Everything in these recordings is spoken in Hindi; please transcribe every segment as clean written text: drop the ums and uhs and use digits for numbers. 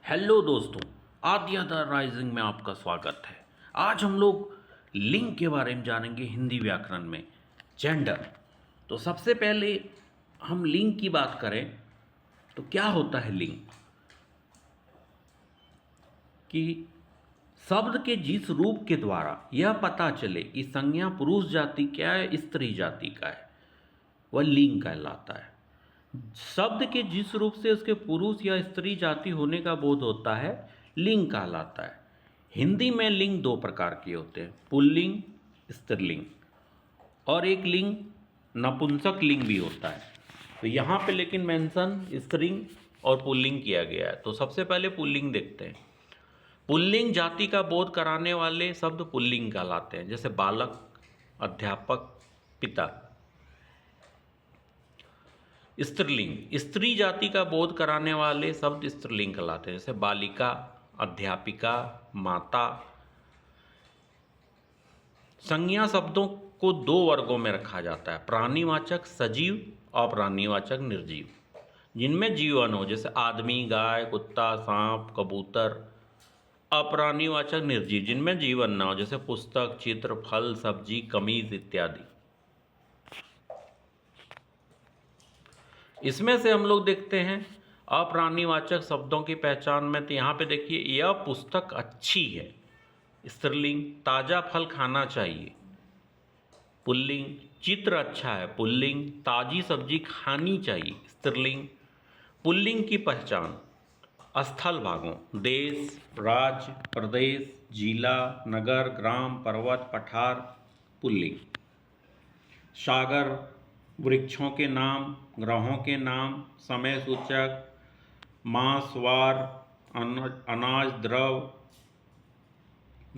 हेलो दोस्तों, आद्यता राइजिंग में आपका स्वागत है। आज हम लोग लिंग के बारे में जानेंगे हिंदी व्याकरण में, जेंडर। तो सबसे पहले हम लिंग की बात करें तो क्या होता है लिंग? कि शब्द के जिस रूप के द्वारा यह पता चले कि संज्ञा पुरुष जाति क्या है, स्त्री जाति का है, वह लिंग कहलाता है। शब्द के जिस रूप से उसके पुरुष या स्त्री जाति होने का बोध होता है, लिंग कहलाता है। हिंदी में लिंग दो प्रकार के होते हैं, पुल्लिंग, स्त्रीलिंग, और एक लिंग नपुंसक लिंग भी होता है। तो यहाँ पे लेकिन मेंशन स्त्रीलिंग और पुल्लिंग किया गया है। तो सबसे पहले पुल्लिंग देखते हैं। पुल्लिंग जाति का बोध कराने वाले शब्द पुल्लिंग कहलाते हैं, जैसे बालक, अध्यापक, पिता। स्त्रीलिंग स्त्री जाति का बोध कराने वाले शब्द स्त्रीलिंग कहलाते हैं, जैसे बालिका, अध्यापिका, माता। संज्ञा शब्दों को दो वर्गों में रखा जाता है, प्राणीवाचक सजीव और प्राणीवाचक निर्जीव। जिनमें जीवन हो, जैसे आदमी, गाय, कुत्ता, सांप, कबूतर। अप्राणीवाचक निर्जीव, जिनमें जीवन न हो, जैसे पुस्तक, चित्र, फल, सब्जी, कमीज इत्यादि। इसमें से हम लोग देखते हैं अप्राणीवाचक शब्दों की पहचान में। तो यहाँ पे देखिए, यह पुस्तक अच्छी है, स्त्रीलिंग। ताज़ा फल खाना चाहिए, पुल्लिंग। चित्र अच्छा है, पुल्लिंग। ताज़ी सब्जी खानी चाहिए, स्त्रीलिंग। पुल्लिंग की पहचान स्थल भागों, देश, राज्य, प्रदेश, जिला, नगर, ग्राम, पर्वत, पठार, पुल्लिंग। सागर, वृक्षों के नाम, ग्रहों के नाम, समय सूचक, मास, वार, अनाज, द्रव,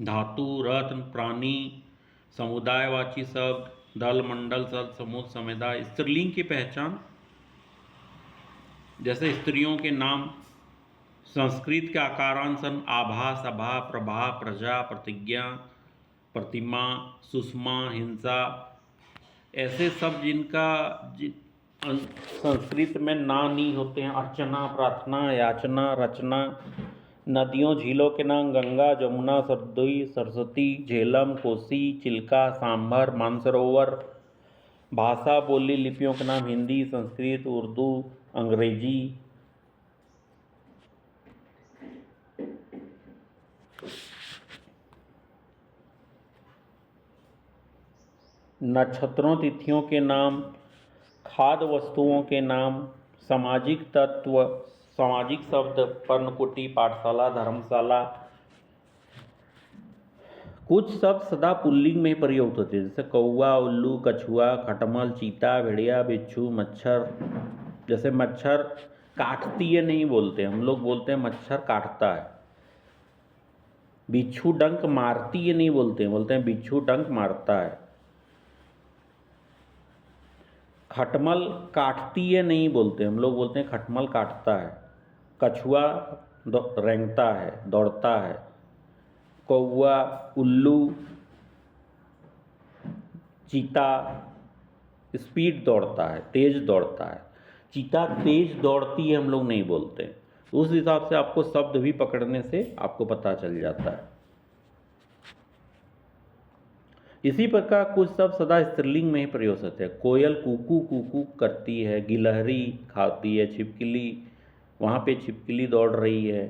धातु, रत्न, प्राणी, समुदायवाची शब्द, दल, मंडल, शब्द, समूह, समुदाय। स्त्रीलिंग की पहचान, जैसे स्त्रियों के नाम, संस्कृत के आकारांशन, आभा, सभा, प्रभा, प्रजा, प्रतिज्ञा, प्रतिमा, सुषमा, हिंसा। ऐसे शब्द जिनका संस्कृत में ना नी होते हैं, अर्चना, प्रार्थना, याचना, रचना। नदियों, झीलों के नाम, गंगा, जमुना, सरस्वती, झेलम, कोसी, चिल्का, सांभर, मानसरोवर। भाषा, बोली, लिपियों के नाम, हिंदी, संस्कृत, उर्दू, अंग्रेजी। नक्षत्रों, तिथियों के नाम, खाद्य वस्तुओं के नाम, सामाजिक तत्व, सामाजिक शब्द, पर्णकुटी, पाठशाला, धर्मशाला। कुछ शब्द सदा पुल्लिंग में प्रयुक्त होते हैं, जैसे कौवा, उल्लू, कछुआ, खटमल, चीता, भेड़िया, बिच्छू, मच्छर। जैसे मच्छर काटती है नहीं बोलते, हम लोग बोलते हैं मच्छर काटता है। बिच्छू डंक मारती है नहीं बोलते हैं, बोलते हैं बिच्छू डंक मारता है। खटमल काटती है नहीं बोलते, हम लोग बोलते हैं खटमल काटता है। कछुआ रेंगता है, दौड़ता है। कौवा, उल्लू, चीता स्पीड दौड़ता है, तेज दौड़ता है। चीता तेज दौड़ती है हम लोग नहीं बोलते। तो उस हिसाब से आपको शब्द भी पकड़ने से आपको पता चल जाता है। इसी प्रकार कुछ शब्द सदा स्त्रीलिंग में ही प्रयोग होते हैं। कोयल कूकू कूकू करती है, गिलहरी खाती है, छिपकली, वहाँ पे छिपकली दौड़ रही है।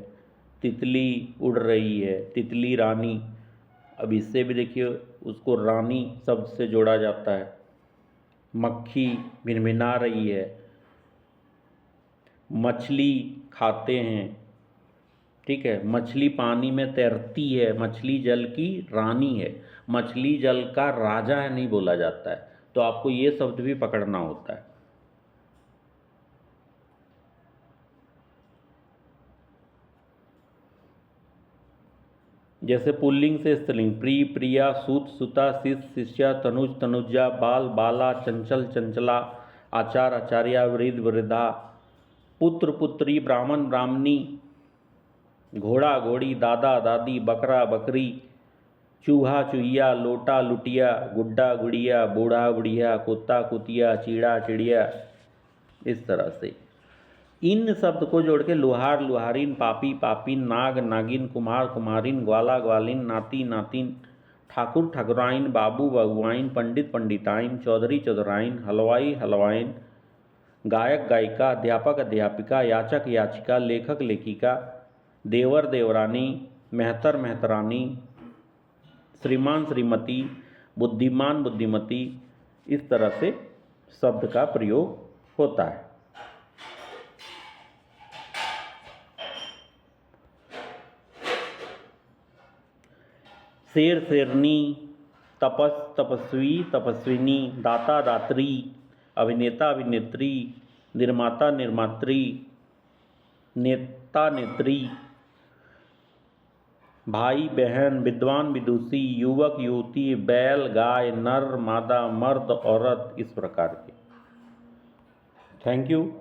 तितली उड़ रही है, तितली रानी। अब इससे भी देखिए, उसको रानी शब्द से जोड़ा जाता है। मक्खी भिनभिना रही है। मछली खाते हैं, ठीक है। मछली पानी में तैरती है, मछली जल की रानी है। मछली जल का राजा है नहीं बोला जाता है। तो आपको ये शब्द भी पकड़ना होता है। जैसे पुल्लिंग से स्त्रीलिंग, प्रिय, प्रिया, सूत, सुता, शिष्य, शिष्या, तनुज, तनुजा, बाल, बाला, चंचल, चंचला, आचार, आचार्या, वृद्ध, वृद्धा, पुत्र, पुत्री, ब्राह्मण, ब्राह्मणी, घोड़ा, घोड़ी, दादा, दादी, बकरा, बकरी, चूहा, चूहिया, लोटा, लुटिया, गुड्डा, गुड़िया, बूढ़ा, बुढ़िया, कुत्ता, कुतिया, चीड़ा, चिड़िया। इस तरह से इन शब्द को जोड़ के लुहार लुहारिन, पापी पापिन, नाग नागिन, कुम्हार कुम्हारिन, ग्वाला ग्वालिन, नाती नातिन, ठाकुर ठाकुराइन, बाबू बाबुआइन, पंडित पंडिताइन, चौधरी चौधराइन, हलवाई हलवाइन, गायक गायिका, अध्यापक अध्यापिका, याचक याचिका, लेखक लेखिका, देवर देवरानी, मेहतर मेहतरानी, श्रीमान श्रीमती, बुद्धिमान बुद्धिमती, इस तरह से शब्द का प्रयोग होता है। शेर शेरनी, तपस तपस्वी तपस्विनी, दाता दात्री, अभिनेता अभिनेत्री, निर्माता निर्मात्री, नेता नेत्री, भाई बहन, विद्वान विदुषी, युवक युवती, बैल गाय, नर मादा, मर्द औरत, इस प्रकार के। Thank you.